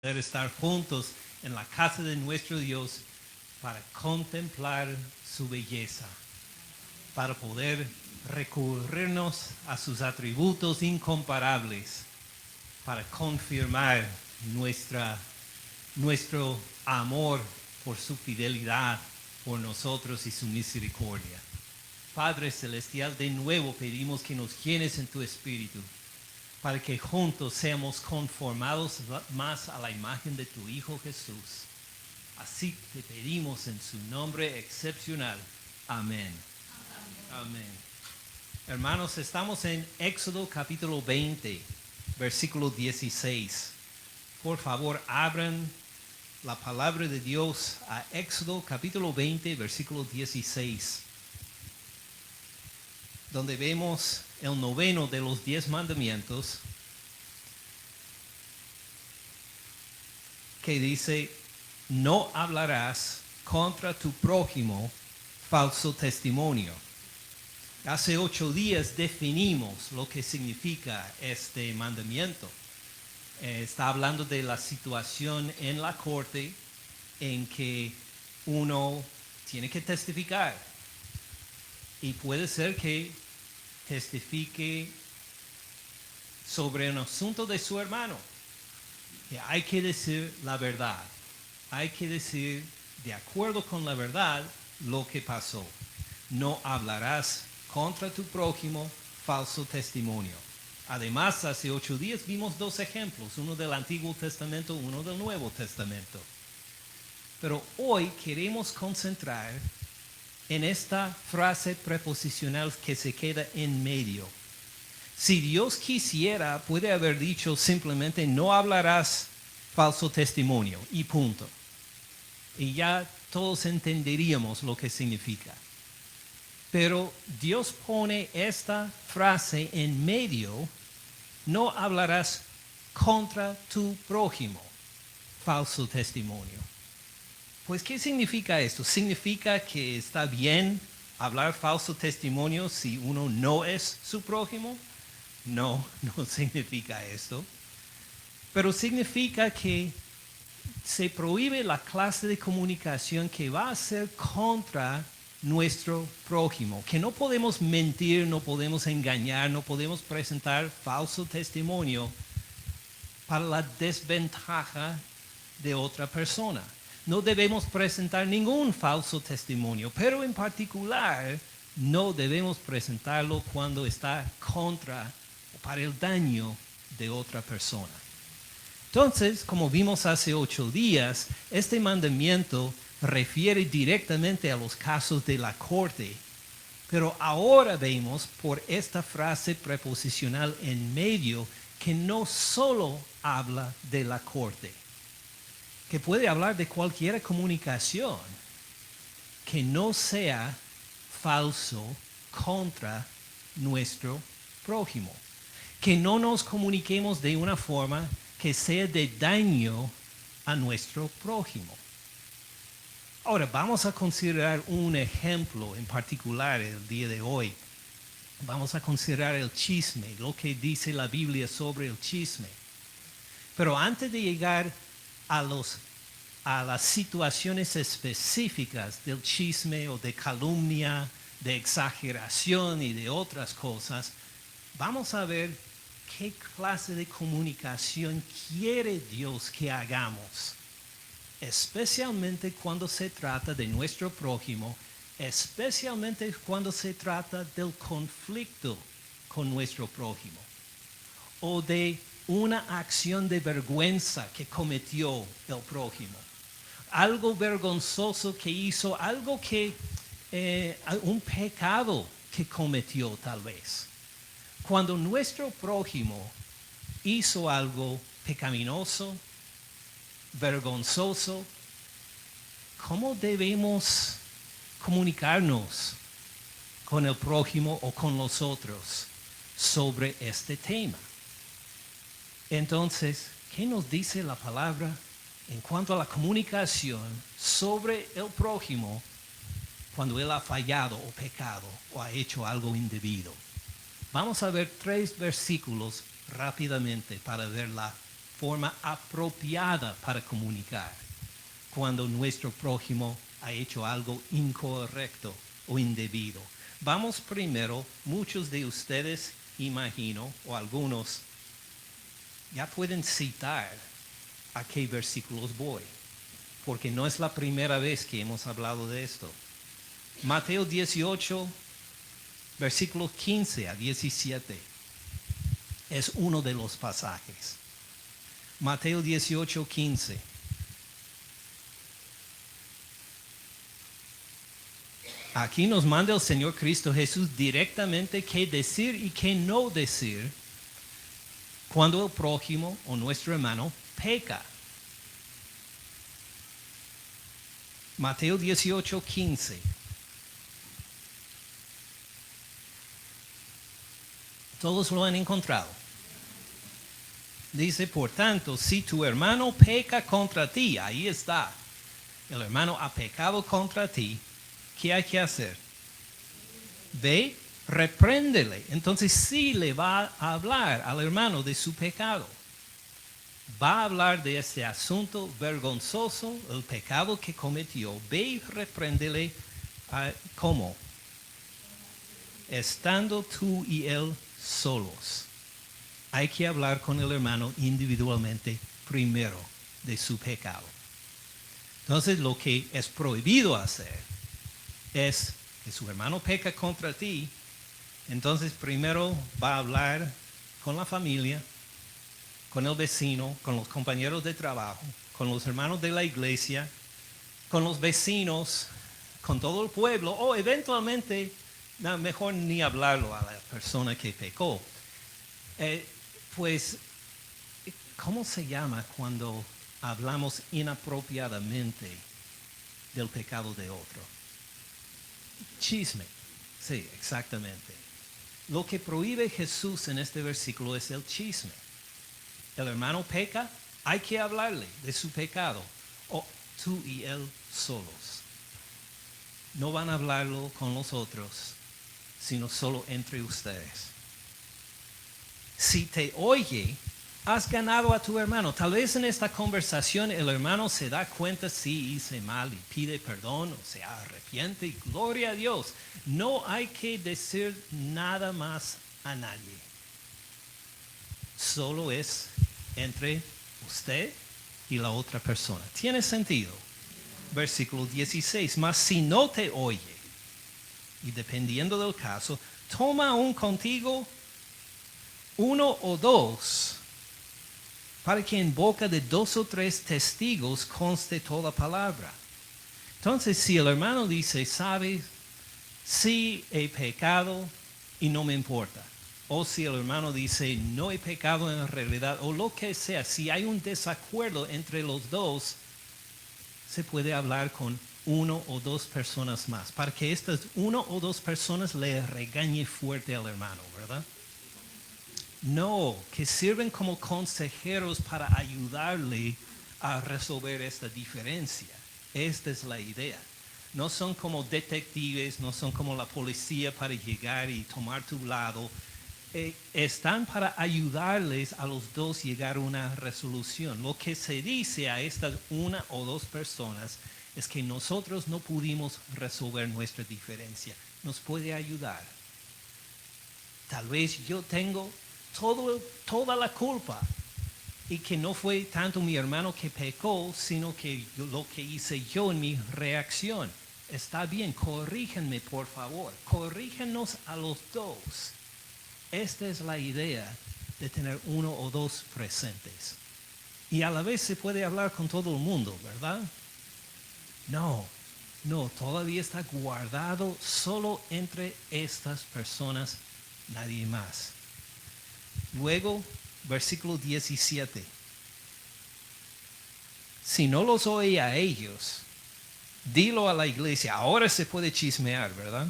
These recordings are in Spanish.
poder estar juntos en la casa de nuestro Dios para contemplar su belleza, para poder recurrirnos a sus atributos incomparables, para confirmar nuestro amor por su fidelidad por nosotros y su misericordia. Padre Celestial, de nuevo pedimos que nos llenes en tu Espíritu, para que juntos seamos conformados más a la imagen de tu Hijo Jesús. Así te pedimos en su nombre excepcional. Amén. Amén. Hermanos, estamos en Éxodo capítulo 20, versículo 16. Por favor, abran la palabra de Dios a Éxodo capítulo 20, versículo 16. Donde vemos el noveno de los 10 mandamientos, que dice: no hablarás contra tu prójimo falso testimonio. Hace 8 días definimos lo que significa este mandamiento. Está hablando de la situación en la corte en que uno tiene que testificar. Y puede ser que testifique sobre un asunto de su hermano. Y hay que decir la verdad. Hay que decir de acuerdo con la verdad lo que pasó. No hablarás contra tu prójimo falso testimonio. Además, hace 8 días vimos 2 ejemplos, uno del Antiguo Testamento, uno del Nuevo Testamento. Pero hoy queremos concentrar en esta frase preposicional que se queda en medio. Si Dios quisiera, puede haber dicho simplemente: no hablarás falso testimonio, y punto. Y ya todos entenderíamos lo que significa. Pero Dios pone esta frase en medio: no hablarás contra tu prójimo falso testimonio. Pues, ¿qué significa esto? ¿Significa que está bien hablar falso testimonio si uno no es su prójimo? No, no significa esto. Pero significa que se prohíbe la clase de comunicación que va a ser contra nuestro prójimo. Que no podemos mentir, no podemos engañar, no podemos presentar falso testimonio para la desventaja de otra persona. No debemos presentar ningún falso testimonio, pero en particular no debemos presentarlo cuando está contra o para el daño de otra persona. Entonces, como vimos hace 8 días, este mandamiento refiere directamente a los casos de la corte, pero ahora vemos por esta frase preposicional en medio que no solo habla de la corte, que puede hablar de cualquier comunicación que no sea falso contra nuestro prójimo. Que no nos comuniquemos de una forma que sea de daño a nuestro prójimo. Ahora vamos a considerar un ejemplo en particular el día de hoy. Vamos a considerar el chisme, lo que dice la Biblia sobre el chisme. Pero antes de llegar a las situaciones específicas del chisme o de calumnia, de exageración y de otras cosas, vamos a ver qué clase de comunicación quiere Dios que hagamos, especialmente cuando se trata de nuestro prójimo, especialmente cuando se trata del conflicto con nuestro prójimo, o de una acción de vergüenza que cometió el prójimo, algo vergonzoso que hizo, algo que, un pecado que cometió tal vez. Cuando nuestro prójimo hizo algo pecaminoso, vergonzoso, ¿cómo debemos comunicarnos con el prójimo o con los otros sobre este tema? Entonces, ¿qué nos dice la palabra en cuanto a la comunicación sobre el prójimo cuando él ha fallado o pecado o ha hecho algo indebido? Vamos a ver 3 versículos rápidamente para ver la forma apropiada para comunicar cuando nuestro prójimo ha hecho algo incorrecto o indebido. Vamos primero, muchos de ustedes, imagino, o algunos, ya pueden citar a qué versículos voy, porque no es la primera vez que hemos hablado de esto. Mateo 18, versículos 15 a 17, es uno de los pasajes. Mateo 18, 15. Aquí nos manda el Señor Cristo Jesús directamente qué decir y qué no decir cuando el prójimo o nuestro hermano peca. Mateo 18, 15. Todos lo han encontrado. Dice, por tanto, si tu hermano peca contra ti, ahí está. El hermano ha pecado contra ti. ¿Qué hay que hacer? Ve, repréndele. Entonces sí le va a hablar al hermano de su pecado. Va a hablar de ese asunto vergonzoso, el pecado que cometió. Ve y repréndele. ¿Cómo? Estando tú y él solos. Hay que hablar con el hermano individualmente primero de su pecado. Entonces lo que es prohibido hacer es que su hermano peca contra ti, entonces primero va a hablar con la familia, con el vecino, con los compañeros de trabajo, con los hermanos de la iglesia, con los vecinos, con todo el pueblo, o eventualmente, mejor ni hablarlo a la persona que pecó. Pues, ¿cómo se llama cuando hablamos inapropiadamente del pecado de otro? Chisme. Sí, exactamente. Lo que prohíbe Jesús en este versículo es el chisme. El hermano peca, hay que hablarle de su pecado. O tú y él solos. No van a hablarlo con los otros, sino solo entre ustedes. Si te oye, has ganado a tu hermano. Tal vez en esta conversación el hermano se da cuenta si hice mal y pide perdón o se arrepiente y gloria a Dios. No hay que decir nada más a nadie. Solo es entre usted y la otra persona. ¿Tiene sentido? Versículo 16. Mas si no te oye, y dependiendo del caso, toma aún contigo uno o dos, para que en boca de 2 o 3 testigos conste toda palabra. Entonces, si el hermano dice, sabes, sí he pecado y no me importa. O si el hermano dice, no he pecado en realidad, o lo que sea, si hay un desacuerdo entre los dos, se puede hablar con 1 o 2 personas más, para que estas 1 o 2 personas le regañe fuerte al hermano, ¿verdad? No, que sirven como consejeros para ayudarle a resolver esta diferencia. Esta es la idea. No son como detectives, no son como la policía para llegar y tomar tu lado. Están para ayudarles a los dos llegar a una resolución. Lo que se dice a estas 1 o 2 personas es que nosotros no pudimos resolver nuestra diferencia. Nos puede ayudar. Tal vez yo tengo toda la culpa y que no fue tanto mi hermano que pecó, sino que lo que hice yo en mi reacción. Está bien, corríjanme por favor, corríjanos a los dos. Esta es la idea de tener 1 o 2 presentes. Y a la vez se puede hablar con todo el mundo, ¿verdad? No, todavía está guardado solo entre estas personas, nadie más. Luego, versículo 17. Si no los oye a ellos, dilo a la iglesia. Ahora se puede chismear, ¿verdad?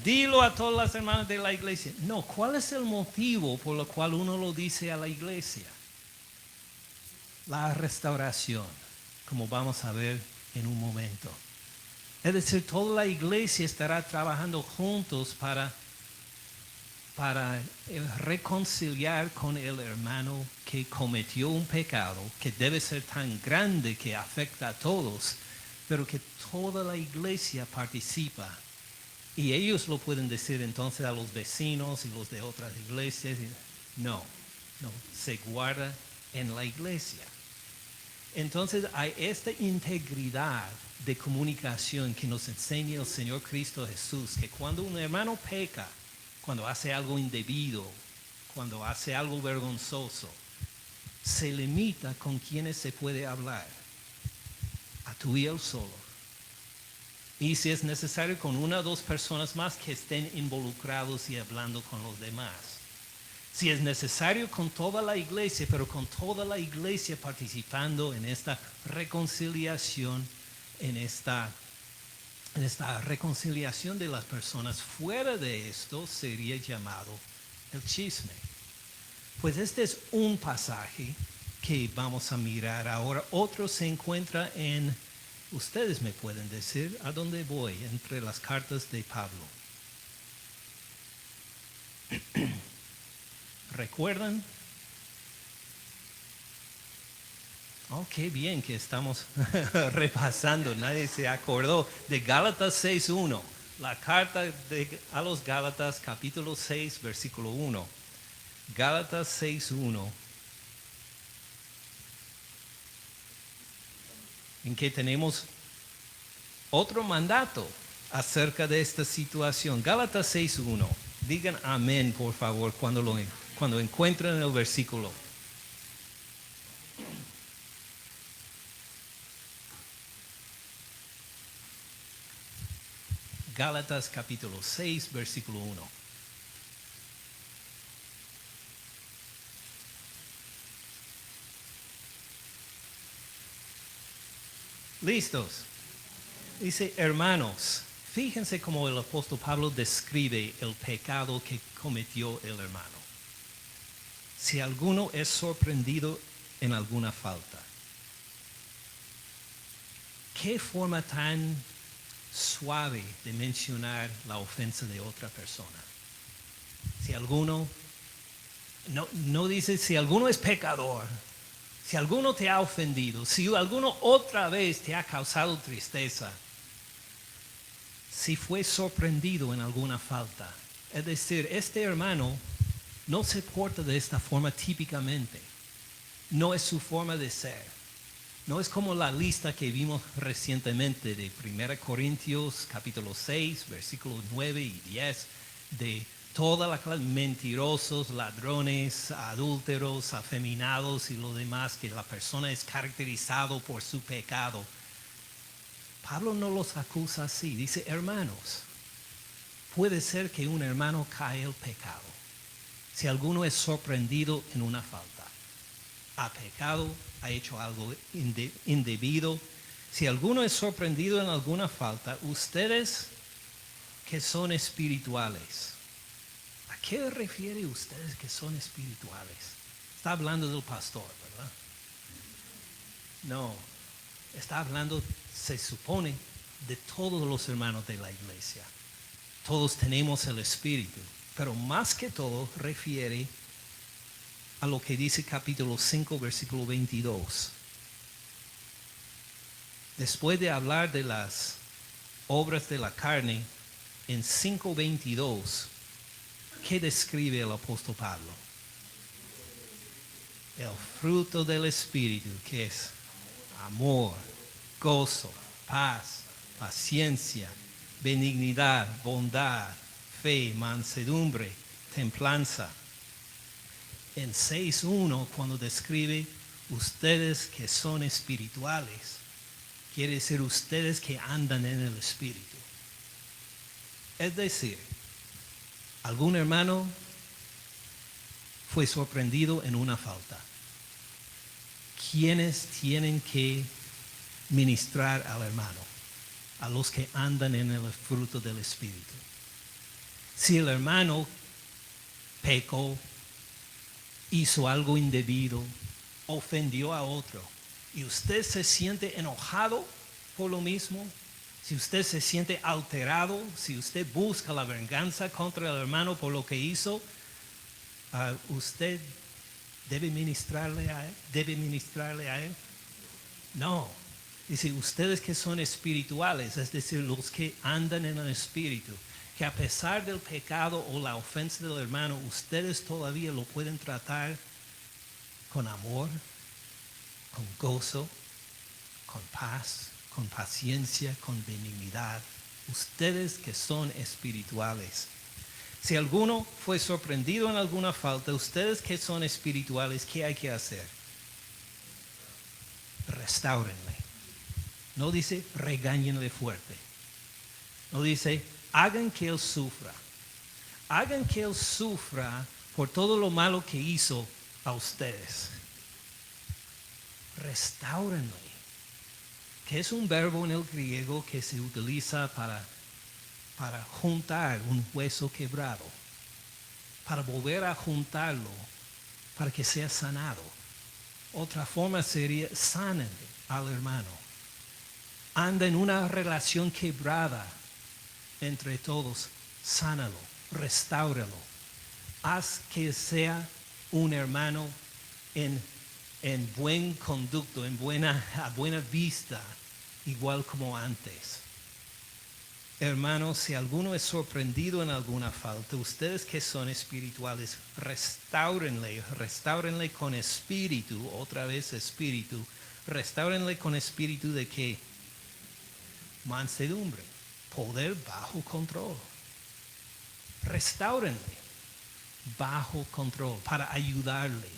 Dilo a todas las hermanas de la iglesia. No, ¿cuál es el motivo por el cual uno lo dice a la iglesia? La restauración, como vamos a ver en un momento. Es decir, toda la iglesia estará trabajando juntos para para reconciliar con el hermano que cometió un pecado que debe ser tan grande que afecta a todos, pero que toda la iglesia participa. Y ellos lo pueden decir entonces a los vecinos y los de otras iglesias. No, se guarda en la iglesia. Entonces hay esta integridad de comunicación que nos enseña el Señor Cristo Jesús, que cuando un hermano peca, cuando hace algo indebido, cuando hace algo vergonzoso, se limita con quienes se puede hablar, a tú y él solo. Y si es necesario, con una o dos personas más que estén involucrados y hablando con los demás. Si es necesario, con toda la iglesia, pero con toda la iglesia participando en esta reconciliación, en esta reconciliación de las personas. Fuera de esto sería llamado el chisme. Pues este es un pasaje que vamos a mirar ahora. Otro se encuentra en, ustedes me pueden decir a dónde voy, entre las cartas de Pablo. ¿Recuerdan? Oh, qué bien que estamos repasando. Nadie se acordó de Gálatas 6.1. La carta a los Gálatas, capítulo 6, versículo 1. Gálatas 6.1. En que tenemos otro mandato acerca de esta situación. Gálatas 6.1. Digan amén, por favor, cuando encuentren el versículo. Gálatas capítulo 6, versículo 1. ¿Listos? Dice, hermanos, fíjense cómo el apóstol Pablo describe el pecado que cometió el hermano. Si alguno es sorprendido en alguna falta, ¿qué forma tan suave de mencionar la ofensa de otra persona? Si alguno, no dice si alguno es pecador, si alguno te ha ofendido, si alguno otra vez te ha causado tristeza, si fue sorprendido en alguna falta. Es decir, este hermano no se porta de esta forma típicamente. No es su forma de ser. No es como la lista que vimos recientemente de 1 Corintios capítulo 6, versículos 9 y 10, de toda la clase, mentirosos, ladrones, adúlteros, afeminados y lo demás, que la persona es caracterizado por su pecado. Pablo no los acusa así, dice, hermanos, puede ser que un hermano cae el pecado. Si alguno es sorprendido en una falta, ha pecado, ha hecho algo indebido. Si alguno es sorprendido en alguna falta, ustedes que son espirituales, ¿a qué refiere ustedes que son espirituales? Está hablando del pastor, ¿verdad? No, está hablando, se supone, de todos los hermanos de la iglesia. Todos tenemos el Espíritu, pero más que todo refiere a lo que dice capítulo 5, versículo 22. Después de hablar de las obras de la carne, en 5:22, ¿qué describe el apóstol Pablo? El fruto del Espíritu, que es amor, gozo, paz, paciencia, benignidad, bondad, fe, mansedumbre, templanza. En 6:1, cuando describe ustedes que son espirituales, quiere decir ustedes que andan en el Espíritu. Es decir, algún hermano fue sorprendido en una falta. ¿Quiénes tienen que ministrar al hermano? A los que andan en el fruto del Espíritu. Si el hermano pecó, hizo algo indebido, ofendió a otro, y usted se siente enojado por lo mismo, Si usted se siente alterado, si usted busca la venganza contra el hermano por lo que hizo, usted debe ministrarle a él. No. Dice, ustedes que son espirituales, es decir, los que andan en el espíritu, que a pesar del pecado o la ofensa del hermano, ustedes todavía lo pueden tratar con amor, con gozo, con paz, con paciencia, con benignidad. Ustedes que son espirituales. Si alguno fue sorprendido en alguna falta, ustedes que son espirituales, ¿qué hay que hacer? Restáurenle. No dice regáñenle fuerte. No dice hagan que él sufra. Hagan que él sufra por todo lo malo que hizo a ustedes. Restáurenle. Que es un verbo en el griego que se utiliza para juntar un hueso quebrado. Para volver a juntarlo. Para que sea sanado. Otra forma sería sanen al hermano. Anda en una relación quebrada entre todos, sánalo, restáuralo. Haz que sea un hermano en buen conducto, a buena vista, igual como antes. Hermanos, si alguno es sorprendido en alguna falta, ustedes que son espirituales, restáurenle con espíritu, otra vez espíritu, restáurenle con espíritu de qué? Mansedumbre, poder bajo control. Restáurenle bajo control para ayudarle.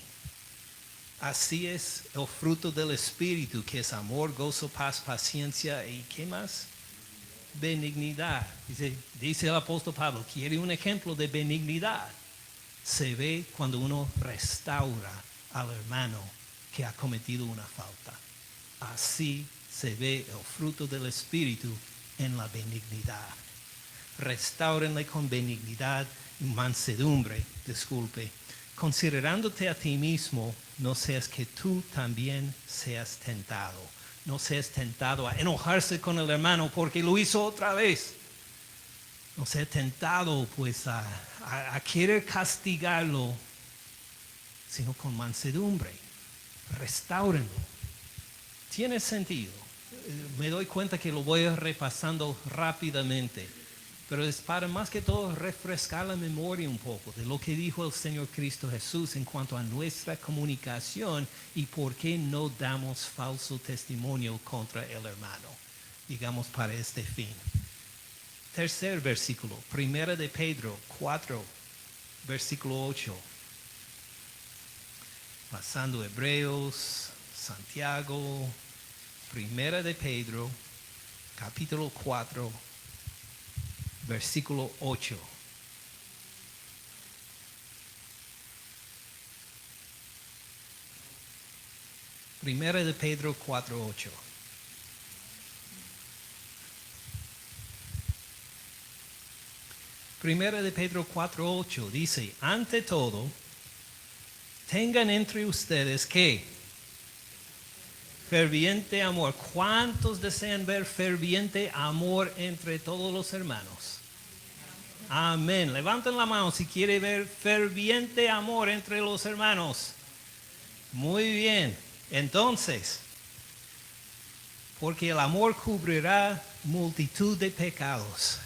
Así es el fruto del Espíritu, que es amor, gozo, paz, paciencia y ¿qué más? Benignidad. Dice el apóstol Pablo, quiere un ejemplo de benignidad. Se ve cuando uno restaura al hermano que ha cometido una falta. Así se ve el fruto del Espíritu en la benignidad. Restáurenle con benignidad y mansedumbre, considerándote a ti mismo, no seas que tú también seas tentado. No seas tentado a enojarse con el hermano porque lo hizo otra vez. No seas tentado pues a querer castigarlo, sino con mansedumbre. Restáurenlo. Tiene sentido. Me doy cuenta que lo voy repasando rápidamente, pero es para más que todo refrescar la memoria un poco de lo que dijo el Señor Cristo Jesús en cuanto a nuestra comunicación y por qué no damos falso testimonio contra el hermano, digamos para este fin. Tercer versículo, Primera de Pedro 4, versículo 8. Pasando Hebreos, Santiago, Primera de Pedro, capítulo 4, versículo 8. Primera de Pedro 4, 8. Primera de Pedro 4, 8 dice, ante todo, tengan entre ustedes ¿qué? Ferviente amor. ¿Cuántos desean ver ferviente amor entre todos los hermanos? Amén. Levanten la mano si quiere ver ferviente amor entre los hermanos. Muy bien. Entonces, porque el amor cubrirá multitud de pecados.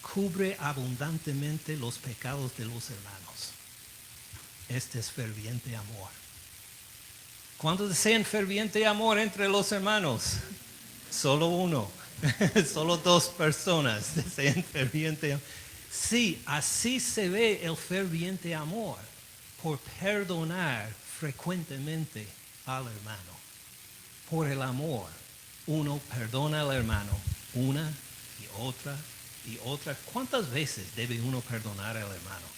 Cubre abundantemente los pecados de los hermanos. Este es ferviente amor. ¿Cuántos desean ferviente amor entre los hermanos? Solo uno. Solo dos personas desean ferviente amor. Sí, así se ve el ferviente amor, por perdonar frecuentemente al hermano. Por el amor, uno perdona al hermano una y otra y otra. ¿Cuántas veces debe uno perdonar al hermano?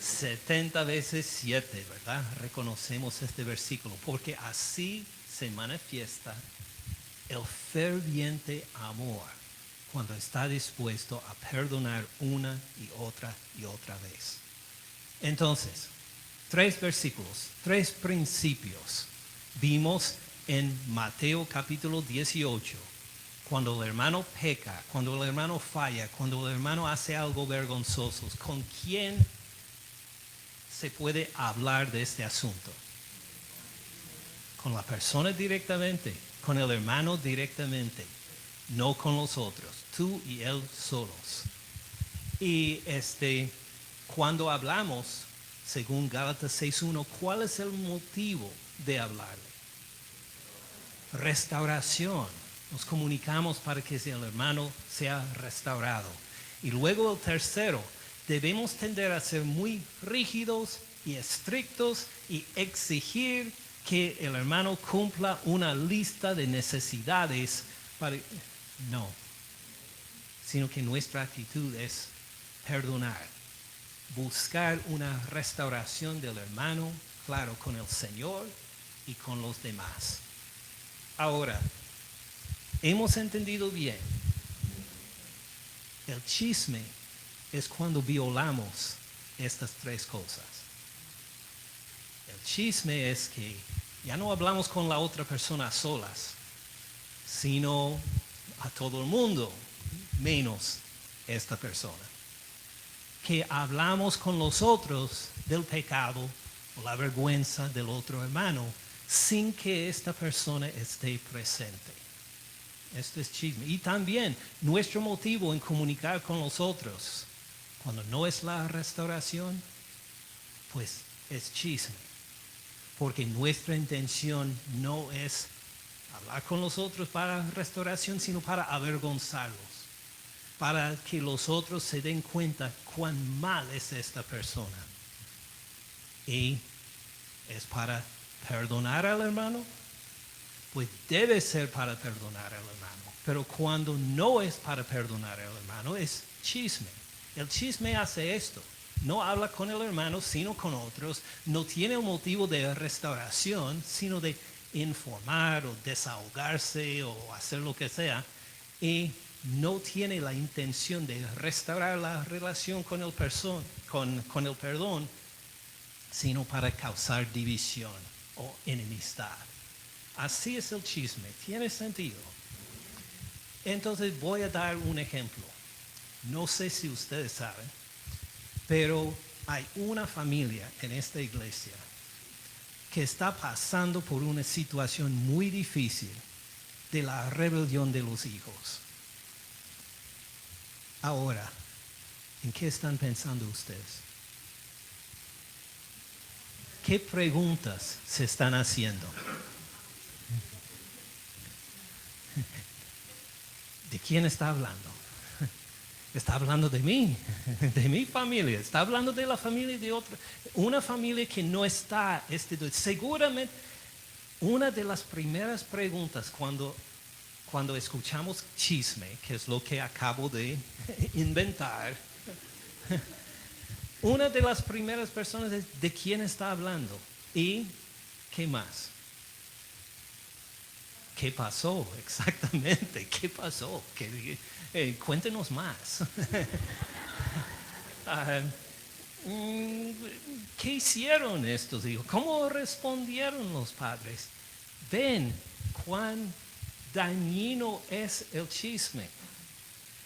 70 veces 7, ¿verdad? Reconocemos este versículo, porque así se manifiesta el ferviente amor cuando está dispuesto a perdonar una y otra vez. Entonces, 3 versículos, 3 principios vimos en Mateo capítulo 18, cuando el hermano peca, cuando el hermano falla, cuando el hermano hace algo vergonzoso, ¿con quién se puede hablar de este asunto? Con la persona directamente, con el hermano directamente, no con los otros, tú y él solos. Y cuando hablamos, según Gálatas 6:1, ¿cuál es el motivo de hablarle? Restauración. Nos comunicamos para que el hermano sea restaurado. Y luego el tercero, debemos tender a ser muy rígidos y estrictos y exigir que el hermano cumpla una lista de necesidades para... No, sino que nuestra actitud es perdonar, buscar una restauración del hermano, claro, con el Señor y con los demás. Ahora, hemos entendido bien, el chisme es cuando violamos estas tres cosas. El chisme es que ya no hablamos con la otra persona a solas, sino a todo el mundo, menos esta persona. Que hablamos con los otros del pecado o la vergüenza del otro hermano sin que esta persona esté presente. Esto es chisme. Y también nuestro motivo en comunicar con los otros, cuando no es la restauración, pues es chisme. Porque nuestra intención no es hablar con los otros para restauración, sino para avergonzarlos. Para que los otros se den cuenta cuán mal es esta persona. Y es para perdonar al hermano, pues debe ser para perdonar al hermano. Pero cuando no es para perdonar al hermano, es chisme. El chisme hace esto. No habla con el hermano, sino con otros. No tiene el motivo de restauración, sino de informar o desahogarse o hacer lo que sea. Y no tiene la intención de restaurar la relación con el perdón, sino para causar división o enemistad. Así es el chisme, tiene sentido. Entonces voy a dar un ejemplo. No sé si ustedes saben, pero hay una familia en esta iglesia que está pasando por una situación muy difícil de la rebelión de los hijos. Ahora, ¿en qué están pensando ustedes? ¿Qué preguntas se están haciendo? ¿De quién está hablando? Está hablando de mí, de mi familia. Está hablando de la familia de otra. Una familia que no está. Seguramente, una de las primeras preguntas cuando escuchamos chisme, que es lo que acabo de inventar, una de las primeras personas es ¿de quién está hablando? ¿Y qué más? ¿Qué pasó exactamente? ¿Qué pasó? Cuéntenos más. ¿Qué hicieron estos hijos? ¿Cómo respondieron los padres? Ven cuán dañino es el chisme.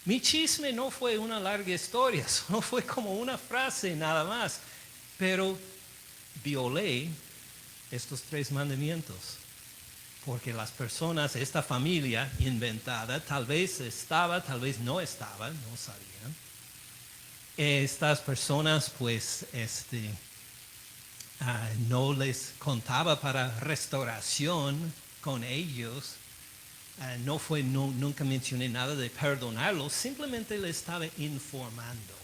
Mi chisme no fue una larga historia, solo fue como una frase nada más, pero violé estos 3 mandamientos. Porque las personas, esta familia inventada, tal vez estaba, tal vez no estaba, no sabían. Estas personas pues no les contaba para restauración con ellos. Nunca mencioné nada de perdonarlos, simplemente les estaba informando.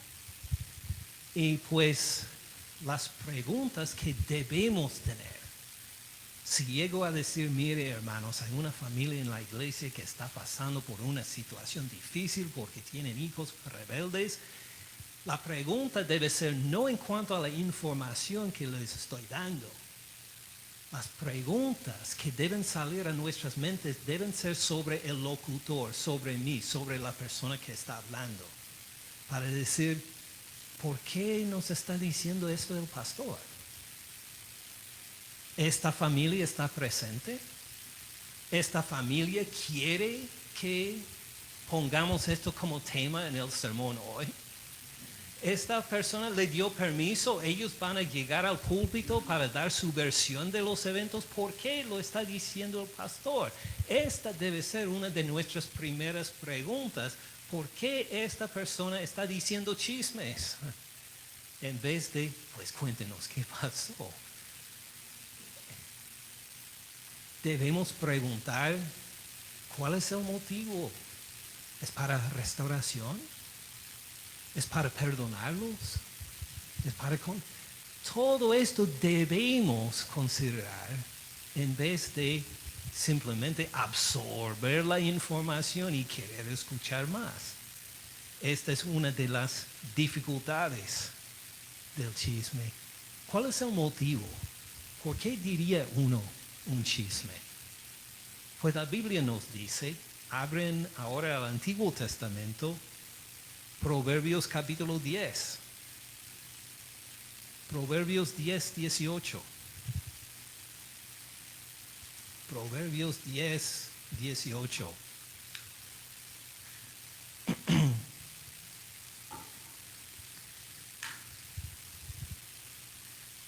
Y pues las preguntas que debemos tener. Si llego a decir, mire hermanos, hay una familia en la iglesia que está pasando por una situación difícil porque tienen hijos rebeldes, la pregunta debe ser no en cuanto a la información que les estoy dando. Las preguntas que deben salir a nuestras mentes deben ser sobre el locutor, sobre mí, sobre la persona que está hablando. Para decir, ¿por qué nos está diciendo esto el pastor? ¿Esta familia está presente? ¿Esta familia quiere que pongamos esto como tema en el sermón hoy? Esta persona le dio permiso, ellos van a llegar al púlpito para dar su versión de los eventos. ¿Por qué lo está diciendo el pastor? Esta debe ser una de nuestras primeras preguntas. ¿Por qué esta persona está diciendo chismes? En vez de, pues cuéntenos qué pasó. Debemos preguntar, ¿cuál es el motivo? ¿Es para restauración? ¿Es para perdonarlos? ¿Es para todo esto debemos considerar en vez de simplemente absorber la información y querer escuchar más. Esta es una de las dificultades del chisme. ¿Cuál es el motivo? ¿Por qué diría uno un chisme? Pues la Biblia nos dice, abren ahora al Antiguo Testamento, Proverbios capítulo 10. Proverbios 10, 18. Proverbios 10, 18.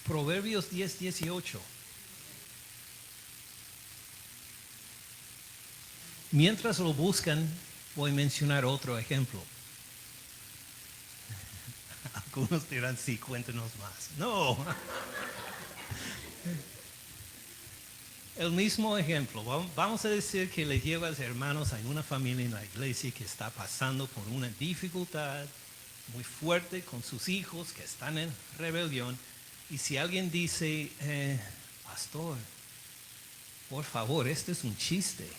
Proverbios 10, 18. Mientras lo buscan, voy a mencionar otro ejemplo. Algunos dirán, sí, cuéntenos más. No. El mismo ejemplo. Vamos a decir que le llevas hermanos a una familia en la iglesia que está pasando por una dificultad muy fuerte con sus hijos que están en rebelión. Y si alguien dice, pastor, por favor, este es un chiste.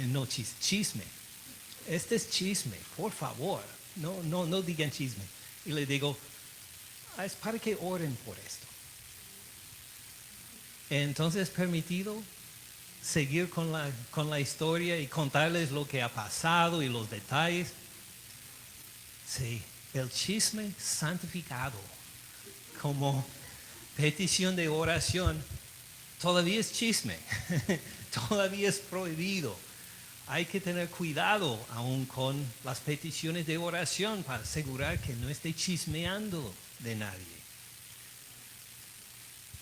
No, chisme. Este es chisme, por favor. No digan chisme. Y le digo, es para que oren por esto. Entonces es permitido seguir con la historia y contarles lo que ha pasado y los detalles. Sí, el chisme santificado como petición de oración todavía es chisme, todavía es prohibido. Hay que tener cuidado aún con las peticiones de oración para asegurar que no esté chismeando de nadie.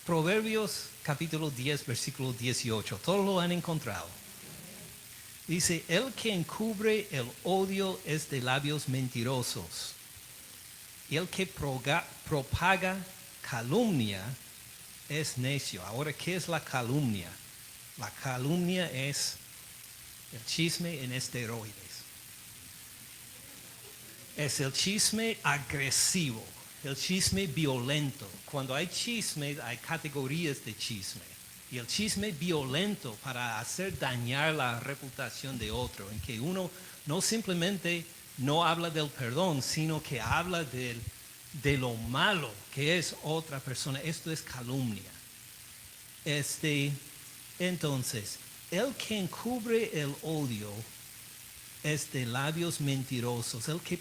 Proverbios capítulo 10, versículo 18. Todos lo han encontrado. Dice, el que encubre el odio es de labios mentirosos. Y el que propaga calumnia es necio. Ahora, ¿qué es la calumnia? La calumnia es el chisme en esteroides. Es el chisme agresivo. El chisme violento. Cuando hay chisme, hay categorías de chisme. Y el chisme violento para hacer dañar la reputación de otro, en que uno no simplemente no habla del perdón, sino que habla de lo malo que es otra persona. Esto es calumnia. Entonces, el que encubre el odio es de labios mentirosos. El que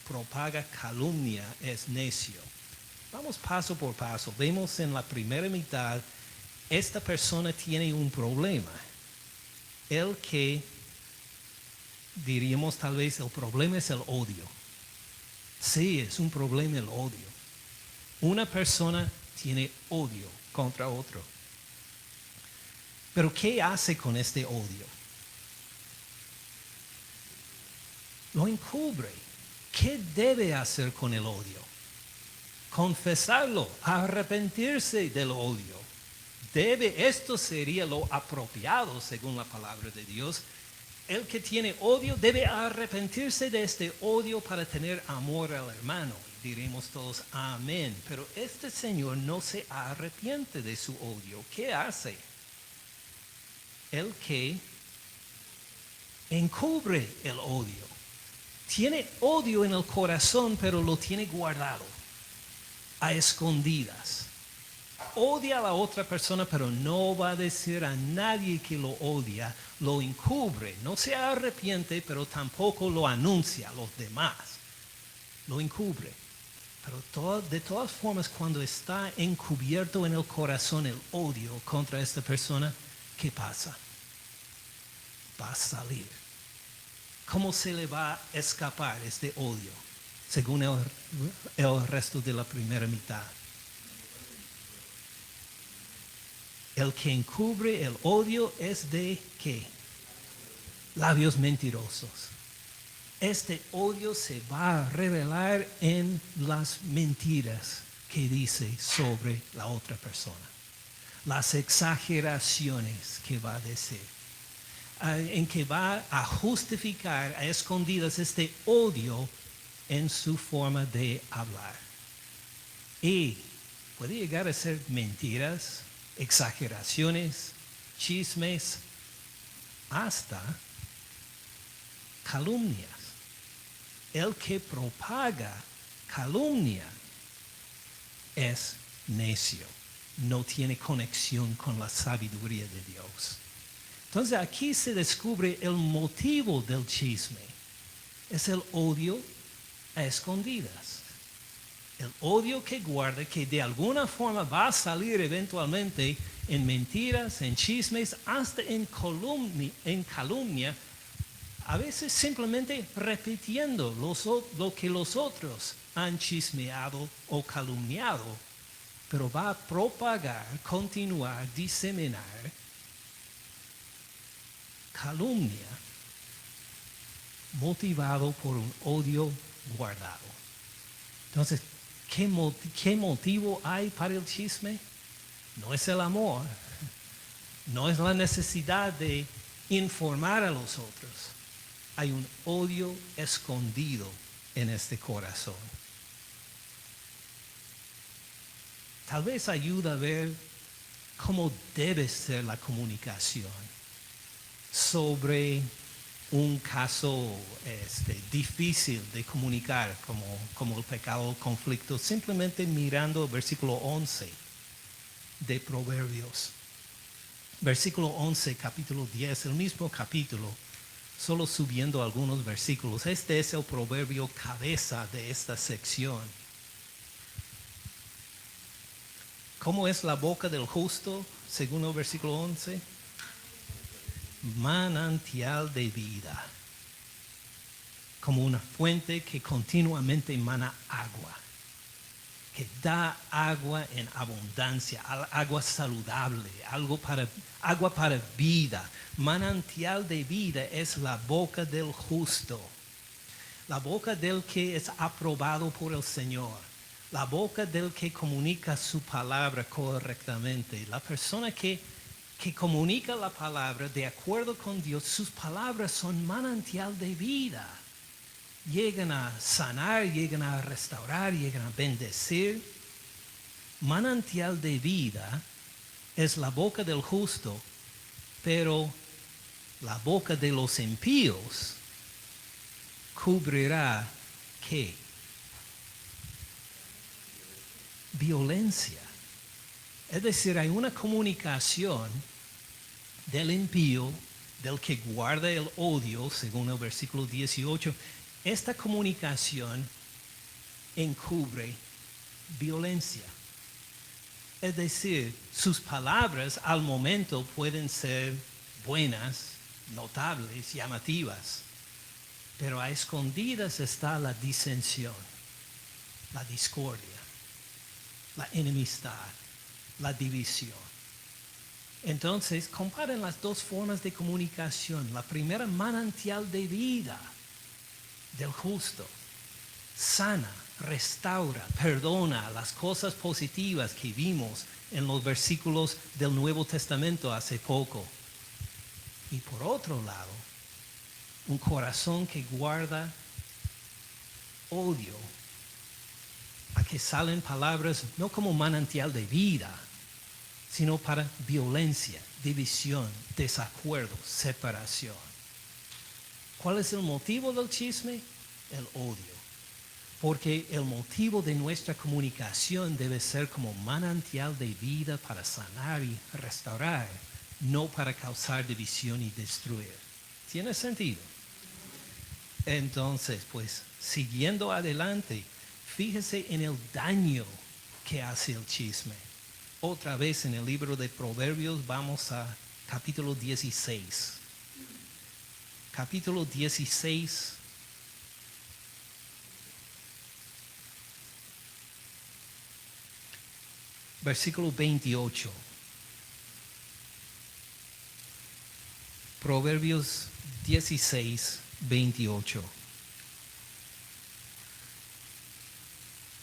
propaga calumnia es necio. Vamos paso por paso. Vemos en la primera mitad, esta persona tiene un problema. El que, diríamos tal vez, el problema es el odio. Sí, es un problema el odio. Una persona tiene odio contra otro. Pero ¿qué hace con este odio? Lo encubre. ¿Qué debe hacer con el odio? Confesarlo, arrepentirse del odio. Esto sería lo apropiado según la palabra de Dios. El que tiene odio debe arrepentirse de este odio para tener amor al hermano. Diremos todos amén. Pero este señor no se arrepiente de su odio. ¿Qué hace? El que encubre el odio. Tiene odio en el corazón, pero lo tiene guardado, a escondidas. Odia a la otra persona, pero no va a decir a nadie que lo odia. Lo encubre. No se arrepiente, pero tampoco lo anuncia a los demás. Lo encubre. Pero de todas formas, cuando está encubierto en el corazón el odio contra esta persona, ¿qué pasa? Va a salir. ¿cómo se le va a escapar este odio? Según el resto de la primera mitad. El que encubre el odio es de ¿qué? Labios mentirosos. Este odio se va a revelar en las mentiras que dice sobre la otra persona. Las exageraciones que va a decir. En que va a justificar a escondidas este odio en su forma de hablar. Y puede llegar a ser mentiras, exageraciones, chismes, hasta calumnias. El que propaga calumnia es necio, no tiene conexión con la sabiduría de Dios. Entonces aquí se descubre el motivo del chisme. Es el odio a escondidas. El odio que guarda, que de alguna forma va a salir eventualmente en mentiras, en chismes, hasta en calumnia, a veces simplemente repitiendo lo que los otros han chismeado o calumniado, pero va a propagar, continuar, diseminar calumnia motivado por un odio guardado. Entonces, ¿qué motivo hay para el chisme? No es el amor, no es la necesidad de informar a los otros. Hay un odio escondido en este corazón. Tal vez ayuda a ver cómo debe ser la comunicación sobre un caso difícil de comunicar como el pecado o conflicto, simplemente mirando el versículo 11 de Proverbios. Versículo 11, capítulo 10, el mismo capítulo, solo subiendo algunos versículos. Este es el proverbio cabeza de esta sección. ¿Cómo es la boca del justo, según el versículo 11? Manantial de vida, como una fuente que continuamente emana agua, que da agua en abundancia, agua saludable, agua para vida. Manantial de vida es la boca del justo, la boca del que es aprobado por el Señor, la boca del que comunica su palabra correctamente, la persona que comunica la palabra de acuerdo con Dios. Sus palabras son manantial de vida. Llegan a sanar, llegan a restaurar, llegan a bendecir. Manantial de vida es la boca del justo, pero la boca de los impíos cubrirá ¿qué? Violencia. Es decir, hay una comunicación del impío, del que guarda el odio, según el versículo 18. Esta comunicación encubre violencia. Es decir, sus palabras al momento pueden ser buenas, notables, llamativas, pero a escondidas está la disensión, la discordia, la enemistad, la división. Entonces, comparen las dos formas de comunicación. La primera, manantial de vida del justo. Sana, restaura, perdona las cosas positivas que vimos en los versículos del Nuevo Testamento hace poco. Y por otro lado, un corazón que guarda odio, a que salen palabras no como manantial de vida, sino para violencia, división, desacuerdo, separación. ¿Cuál es el motivo del chisme? El odio. Porque el motivo de nuestra comunicación debe ser como manantial de vida para sanar y restaurar, no para causar división y destruir. ¿Tiene sentido? Entonces, pues, siguiendo adelante, fíjese en el daño que hace el chisme. Otra vez en el libro de Proverbios, vamos a capítulo 16. capítulo 16. Versículo 28. Proverbios 16, 28.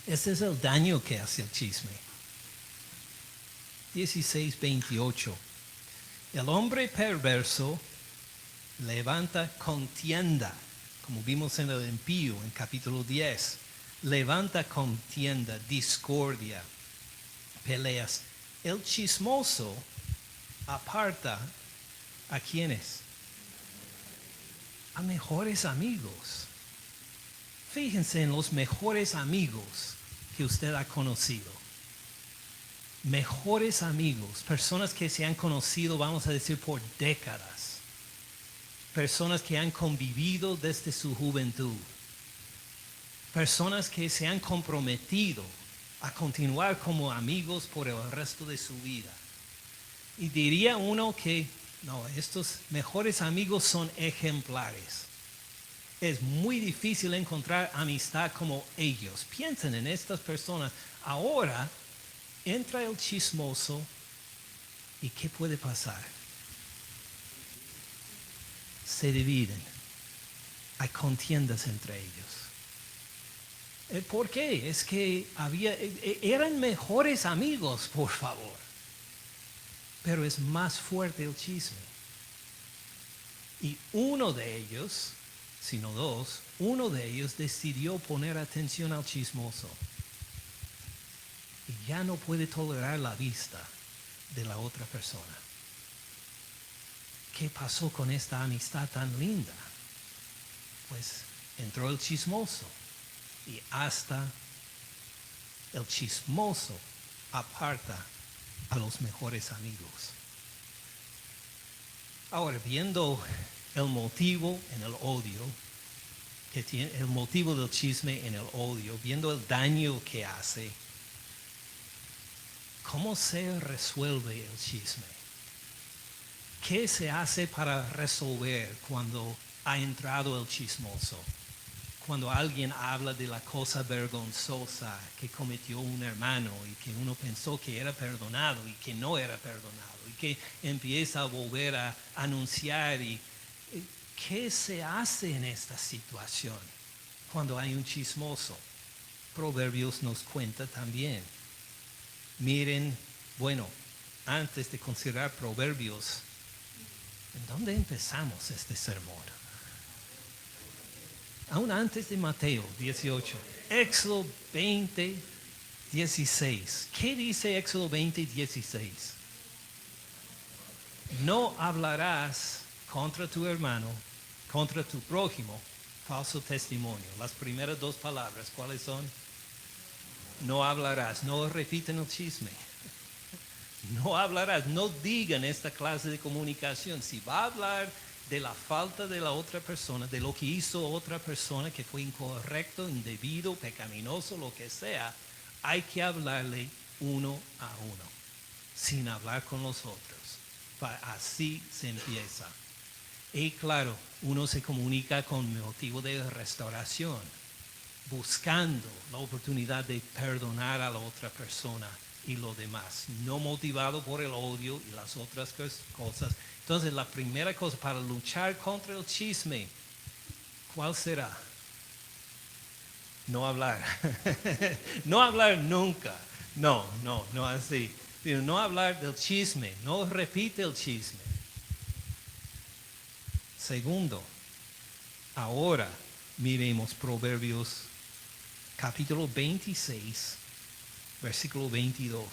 Este es el daño que hace el chisme. 16, 28. El hombre perverso levanta contienda, como vimos en el impío en capítulo 10. Levanta contienda, discordia, peleas. El chismoso aparta ¿a quiénes? A mejores amigos. Fíjense en los mejores amigos que usted ha conocido. Mejores amigos, personas que se han conocido, vamos a decir, por décadas. Personas que han convivido desde su juventud. Personas que se han comprometido a continuar como amigos por el resto de su vida. Y diría uno que no, estos mejores amigos son ejemplares. Es muy difícil encontrar amistad como ellos. Piensen en estas personas. Ahora entra el chismoso y ¿qué puede pasar? Se dividen. Hay contiendas entre ellos. ¿Por qué? Es que eran mejores amigos, por favor. Pero es más fuerte el chisme. Y uno de ellos, si no dos, uno de ellos decidió poner atención al chismoso. Y ya no puede tolerar la vista de la otra persona. ¿Qué pasó con esta amistad tan linda? Pues entró el chismoso y hasta el chismoso aparta a los mejores amigos. Ahora, viendo el motivo en el odio, que tiene el motivo del chisme en el odio, viendo el daño que hace, ¿cómo se resuelve el chisme? ¿Qué se hace para resolver cuando ha entrado el chismoso? Cuando alguien habla de la cosa vergonzosa que cometió un hermano y que uno pensó que era perdonado y que no era perdonado y que empieza a volver a anunciar. ¿Qué se hace en esta situación cuando hay un chismoso? Proverbios nos cuenta también. Miren, bueno, antes de considerar Proverbios, ¿en dónde empezamos este sermón? Aún antes de Mateo 18, Éxodo 20, 16. ¿Qué dice Éxodo 20, 16? No hablarás contra tu hermano, contra tu prójimo, falso testimonio. Las primeras dos palabras, ¿cuáles son? No hablarás, no repiten el chisme. No hablarás, no digan esta clase de comunicación. Si va a hablar de la falta de la otra persona, de lo que hizo otra persona que fue incorrecto, indebido, pecaminoso, lo que sea, hay que hablarle uno a uno, sin hablar con los otros. Así se empieza. Y claro, uno se comunica con motivo de restauración, buscando la oportunidad de perdonar a la otra persona y lo demás, no motivado por el odio y las otras cosas. Entonces, la primera cosa para luchar contra el chisme, ¿cuál será? No hablar. No hablar nunca. No así. Pero no hablar del chisme, no repite el chisme. Segundo, ahora miremos Proverbios capítulo 26, versículo 22.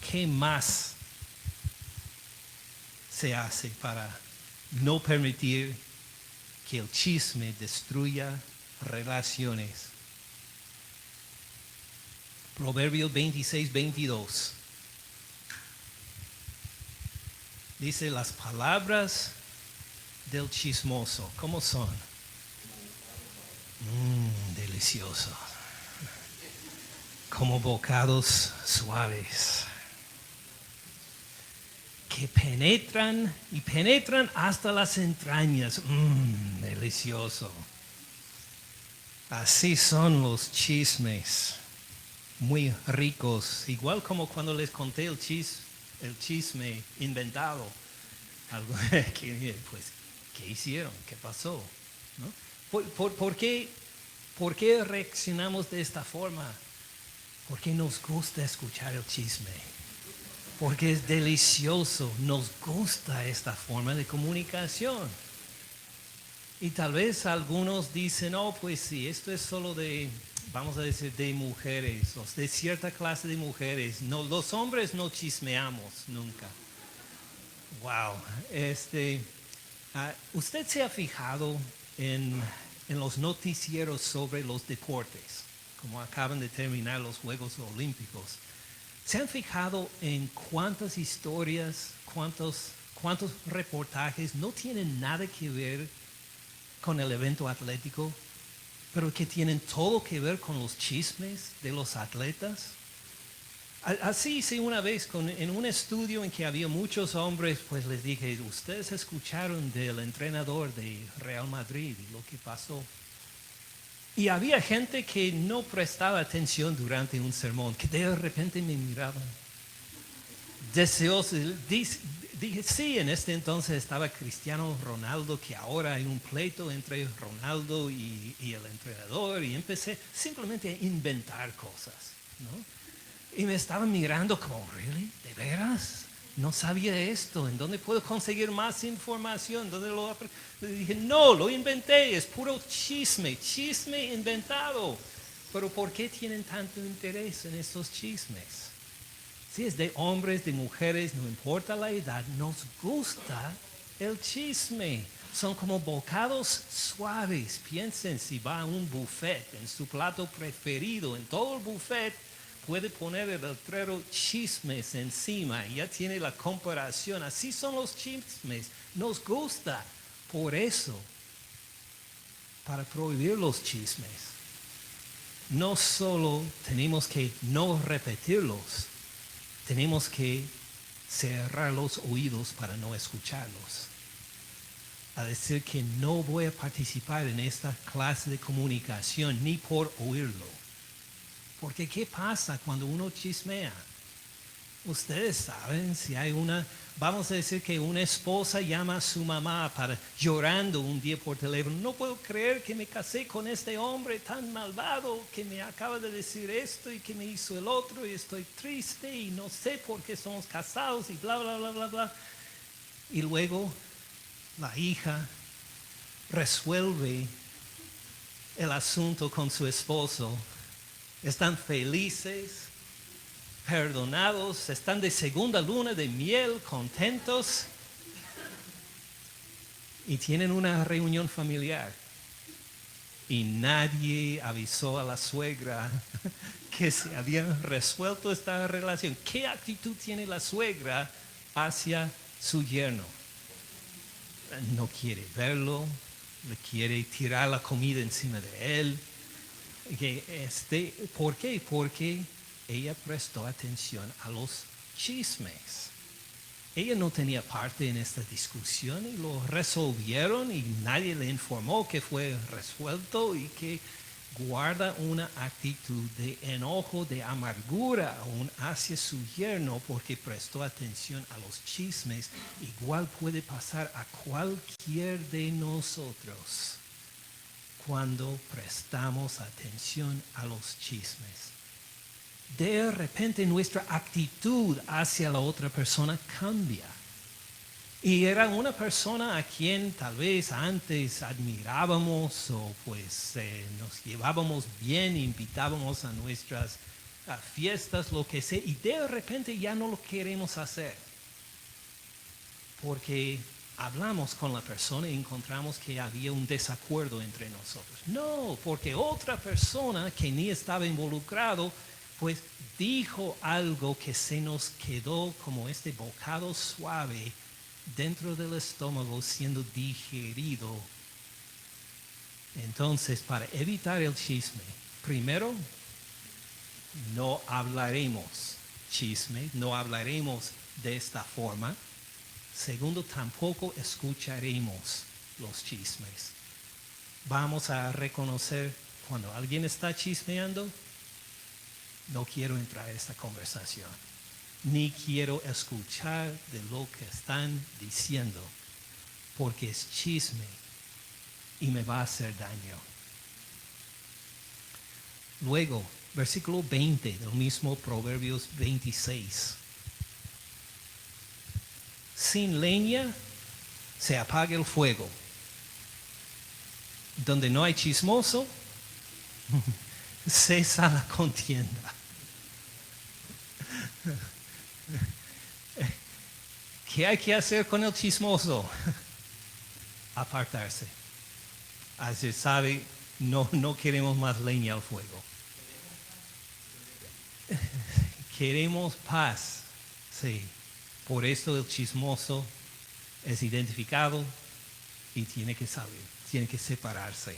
¿Qué más se hace para no permitir que el chisme destruya relaciones? Proverbios 26, 22. Dice, las palabras del chismoso, ¿cómo son? Delicioso. Como bocados suaves. que penetran y penetran hasta las entrañas. Delicioso. Así son los chismes, muy ricos, igual como cuando les conté el chisme inventado. Algo pues, ¿qué hicieron? ¿Qué pasó? ¿No? ¿Por qué reaccionamos de esta forma? Porque nos gusta escuchar el chisme. Porque es delicioso, nos gusta esta forma de comunicación. Y tal vez algunos dicen, oh, pues sí, esto es solo de, vamos a decir, de mujeres, o de cierta clase de mujeres. No, los hombres no chismeamos nunca. Wow. ¿Usted se ha fijado en los noticieros sobre los deportes? Como acaban de terminar los Juegos Olímpicos. ¿Se han fijado en cuántas historias, cuántos reportajes no tienen nada que ver con el evento atlético, pero que tienen todo que ver con los chismes de los atletas? Así hice una vez en un estudio en que había muchos hombres, pues les dije, ustedes escucharon del entrenador de Real Madrid y lo que pasó. Y había gente que no prestaba atención durante un sermón, que de repente me miraban. Deseoso. Dije, sí, en este entonces estaba Cristiano Ronaldo, que ahora hay un pleito entre Ronaldo y el entrenador, y empecé simplemente a inventar cosas, ¿no? Y me estaban mirando como, ¿really? ¿De veras? No sabía esto. ¿En dónde puedo conseguir más información? Le dije, no, lo inventé. Es puro chisme inventado. Pero ¿por qué tienen tanto interés en estos chismes? Si es de hombres, de mujeres, no importa la edad, nos gusta el chisme. Son como bocados suaves. Piensen si va a un buffet, en su plato preferido, en todo el buffet, puede poner el letrero chismes encima y ya tiene la comparación. Así son los chismes. Nos gusta. Por eso, para prohibir los chismes, no solo tenemos que no repetirlos, tenemos que cerrar los oídos para no escucharlos. A decir que no voy a participar en esta clase de comunicación ni por oírlo. Porque ¿qué pasa cuando uno chismea? Ustedes saben si hay vamos a decir que una esposa llama a su mamá llorando un día por teléfono. No puedo creer que me casé con este hombre tan malvado que me acaba de decir esto y que me hizo el otro y estoy triste y no sé por qué somos casados y bla, bla, bla, bla, bla. Y luego la hija resuelve el asunto con su esposo. Están felices, perdonados, están de segunda luna de miel, contentos, y tienen una reunión familiar. Y nadie avisó a la suegra que se había resuelto esta relación. ¿Qué actitud tiene la suegra hacia su yerno? No quiere verlo, le quiere tirar la comida encima de él. ¿Por qué? Porque ella prestó atención a los chismes. Ella no tenía parte en esta discusión y lo resolvieron y nadie le informó que fue resuelto y que guarda una actitud de enojo, de amargura aún hacia su yerno porque prestó atención a los chismes. Igual puede pasar a cualquier de nosotros cuando prestamos atención a los chismes. De repente nuestra actitud hacia la otra persona cambia. Y era una persona a quien tal vez antes admirábamos o pues nos llevábamos bien, invitábamos a nuestras fiestas, lo que sea, y de repente ya no lo queremos hacer. Porque hablamos con la persona y encontramos que había un desacuerdo entre nosotros. No, porque otra persona que ni estaba involucrado, pues dijo algo que se nos quedó como este bocado suave dentro del estómago siendo digerido. Entonces, para evitar el chisme, primero, no hablaremos chisme, no hablaremos de esta forma. Segundo, tampoco escucharemos los chismes. Vamos a reconocer cuando alguien está chismeando, no quiero entrar a esta conversación, ni quiero escuchar de lo que están diciendo, porque es chisme y me va a hacer daño. Luego, versículo 20 del mismo Proverbios 26. Sin leña se apaga el fuego. Donde no hay chismoso, cesa la contienda. ¿Qué hay que hacer con el chismoso? Apartarse. Así sabe, no queremos más leña al fuego. Queremos paz. Sí. Por esto el chismoso es identificado y tiene que salir, tiene que separarse.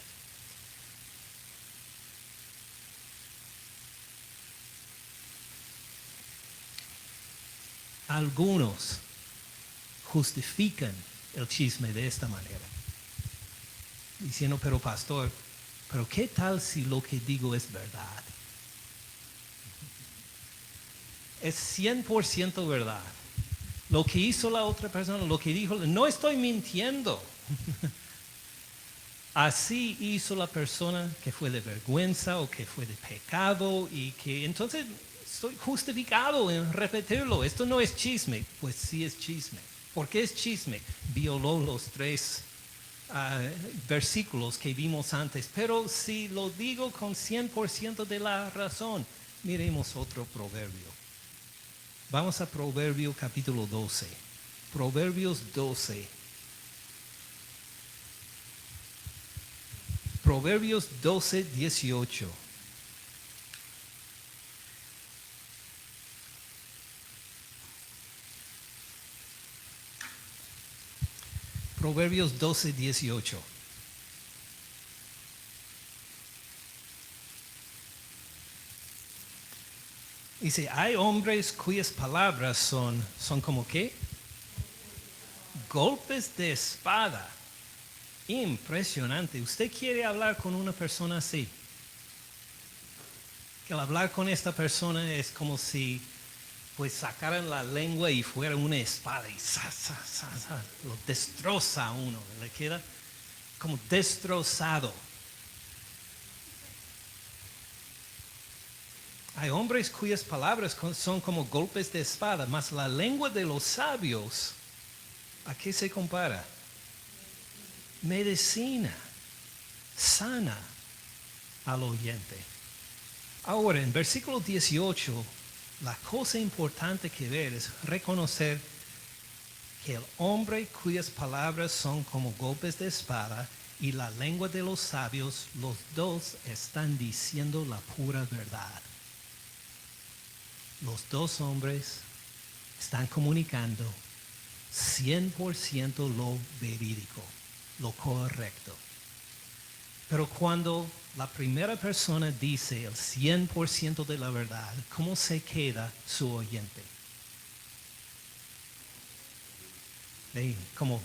Algunos justifican el chisme de esta manera, diciendo, pero pastor, pero ¿qué tal si lo que digo es verdad? Es 100% verdad. Lo que hizo la otra persona, lo que dijo, no estoy mintiendo. Así hizo la persona que fue de vergüenza o que fue de pecado y que entonces estoy justificado en repetirlo. Esto no es chisme. Pues sí es chisme. ¿Por qué es chisme? Violó los 3 versículos que vimos antes. Pero si lo digo con 100% de la razón, miremos otro proverbio. Vamos a Proverbio capítulo 12. Proverbios 12. Proverbios 12, 18. Proverbios 12, 18. Dice, hay hombres cuyas palabras son como ¿qué? Golpes de espada. Impresionante. ¿Usted quiere hablar con una persona así? Que al hablar con esta persona es como si pues sacaran la lengua y fuera una espada y lo destroza a uno. Le queda como destrozado. Hay hombres cuyas palabras son como golpes de espada, mas la lengua de los sabios, ¿a qué se compara? Medicina, sana al oyente. Ahora, en versículo 18, la cosa importante que ver es reconocer que el hombre cuyas palabras son como golpes de espada y la lengua de los sabios, los dos están diciendo la pura verdad. Los dos hombres están comunicando 100% lo verídico, lo correcto. Pero cuando la primera persona dice el 100% de la verdad, ¿cómo se queda su oyente? Como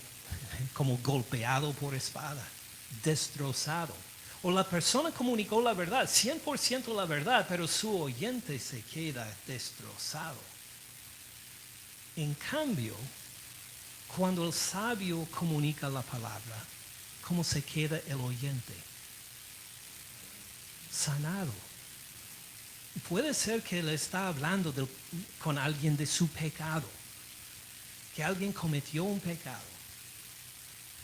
golpeado por espada, destrozado. O la persona comunicó la verdad, 100% la verdad, pero su oyente se queda destrozado. En cambio, cuando el sabio comunica la palabra, ¿cómo se queda el oyente? Sanado. Puede ser que él está hablando con alguien de su pecado, que alguien cometió un pecado.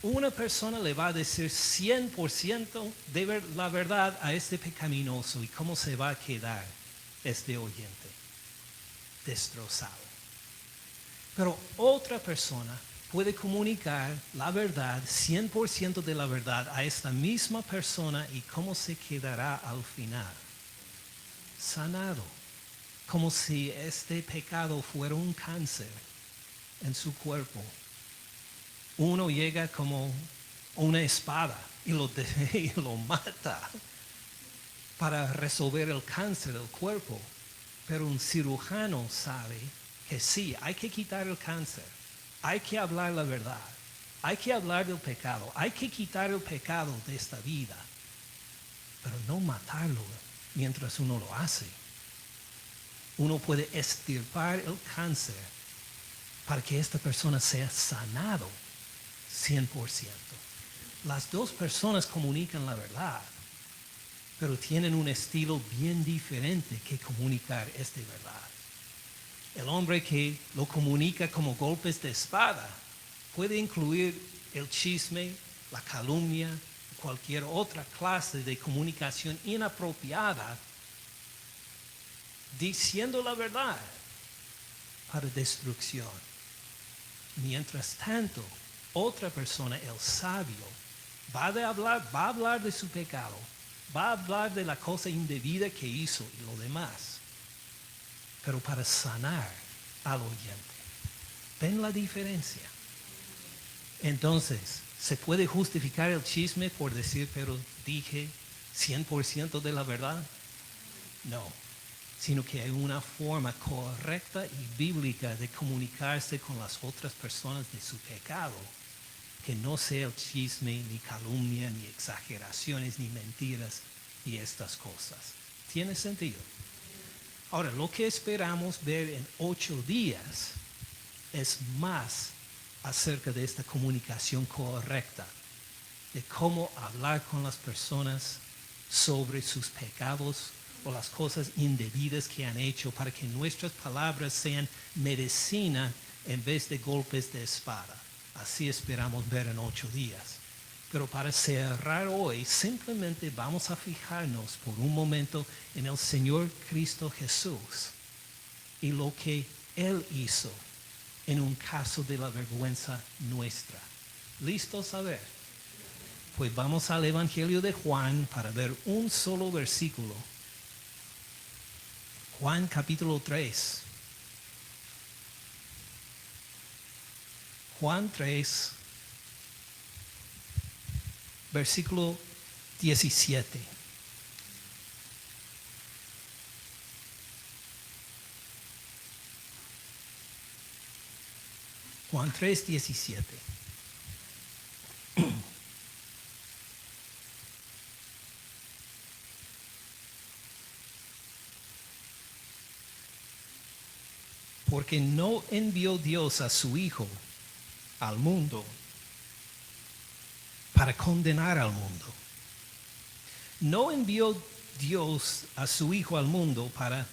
Una persona le va a decir 100% de la verdad a este pecaminoso y cómo se va a quedar este oyente destrozado. Pero otra persona puede comunicar la verdad, 100% de la verdad a esta misma persona y cómo se quedará al final. Sanado, como si este pecado fuera un cáncer en su cuerpo. Uno llega como una espada y lo mata para resolver el cáncer del cuerpo. Pero un cirujano sabe que sí, hay que quitar el cáncer. hay que hablar la verdad. Hay que hablar del pecado. Hay que quitar el pecado de esta vida. Pero no matarlo mientras uno lo hace. Uno puede extirpar el cáncer para que esta persona sea sanado 100%. Las dos personas comunican la verdad, pero tienen un estilo bien diferente que comunicar esta verdad. El hombre que lo comunica como golpes de espada puede incluir el chisme, la calumnia, cualquier otra clase de comunicación inapropiada, diciendo la verdad para destrucción. Mientras tanto, otra persona, el sabio, va a hablar de su pecado, va a hablar de la cosa indebida que hizo y lo demás, pero para sanar al oyente. ¿Ven la diferencia? Entonces, ¿se puede justificar el chisme por decir, pero dije 100% de la verdad? No, sino que hay una forma correcta y bíblica de comunicarse con las otras personas de su pecado, que no sea el chisme, ni calumnia, ni exageraciones, ni mentiras, y estas cosas. ¿Tiene sentido? Ahora, lo que esperamos ver en 8 días es más acerca de esta comunicación correcta, de cómo hablar con las personas sobre sus pecados o las cosas indebidas que han hecho, para que nuestras palabras sean medicina en vez de golpes de espada. Así esperamos ver en 8 días. Pero para cerrar hoy, simplemente vamos a fijarnos por un momento en el Señor Cristo Jesús y lo que Él hizo en un caso de la vergüenza nuestra. ¿Listos a ver? Pues vamos al Evangelio de Juan para ver un solo versículo. Juan capítulo 3. Juan 3, versículo 17. Juan 3, 17. Porque no envió Dios a su Hijo al mundo para condenar al mundo. No envió Dios a su Hijo al mundo para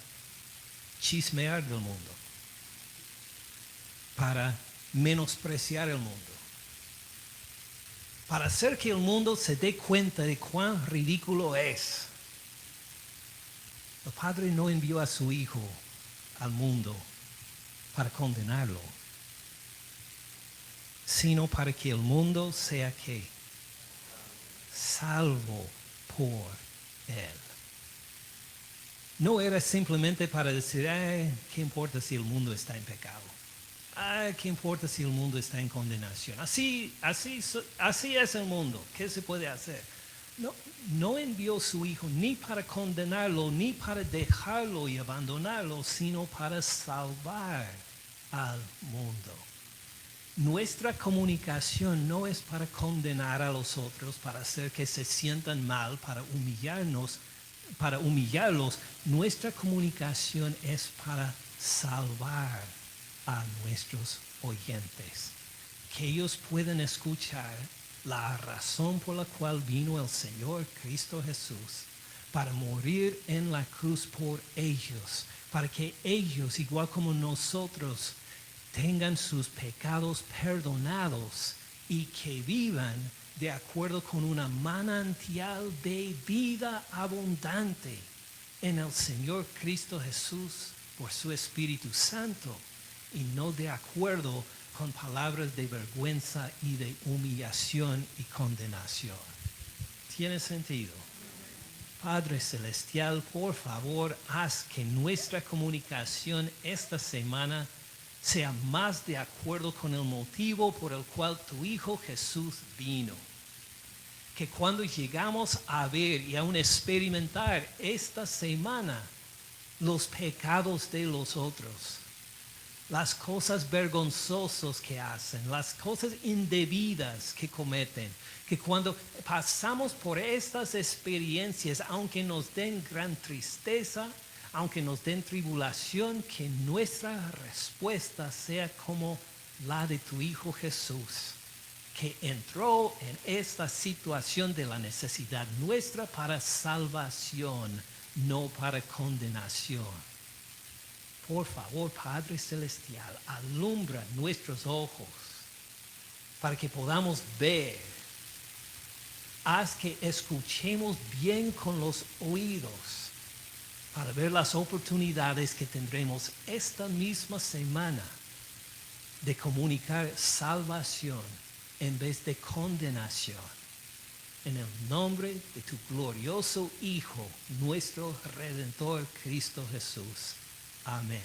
chismear del mundo, para menospreciar el mundo, para hacer que el mundo se dé cuenta de cuán ridículo es. El Padre no envió a su Hijo al mundo para condenarlo, sino para que el mundo sea ¿qué? Salvo por Él. No era simplemente para decir, ¿qué importa si el mundo está en pecado? ¿Qué importa si el mundo está en condenación? Así es el mundo. ¿Qué se puede hacer? No envió su Hijo ni para condenarlo, ni para dejarlo y abandonarlo, sino para salvar al mundo. Nuestra comunicación no es para condenar a los otros, para hacer que se sientan mal, para humillarlos. Nuestra comunicación es para salvar a nuestros oyentes, que ellos puedan escuchar la razón por la cual vino el Señor Cristo Jesús, para morir en la cruz por ellos, para que ellos, igual como nosotros, tengan sus pecados perdonados y que vivan de acuerdo con una manantial de vida abundante en el Señor Cristo Jesús por su Espíritu Santo, y no de acuerdo con palabras de vergüenza y de humillación y condenación. ¿Tiene sentido? Padre Celestial, por favor, haz que nuestra comunicación esta semana sea más de acuerdo con el motivo por el cual tu Hijo Jesús vino. Que cuando llegamos a ver y aún experimentar esta semana los pecados de los otros, las cosas vergonzosas que hacen, las cosas indebidas que cometen, que cuando pasamos por estas experiencias, aunque nos den gran tristeza, aunque nos den tribulación, que nuestra respuesta sea como la de tu Hijo Jesús, que entró en esta situación de la necesidad nuestra para salvación, no para condenación. Por favor, Padre Celestial, alumbra nuestros ojos para que podamos ver. Haz que escuchemos bien con los oídos para ver las oportunidades que tendremos esta misma semana de comunicar salvación en vez de condenación. En el nombre de tu glorioso Hijo, nuestro Redentor Cristo Jesús. Amén.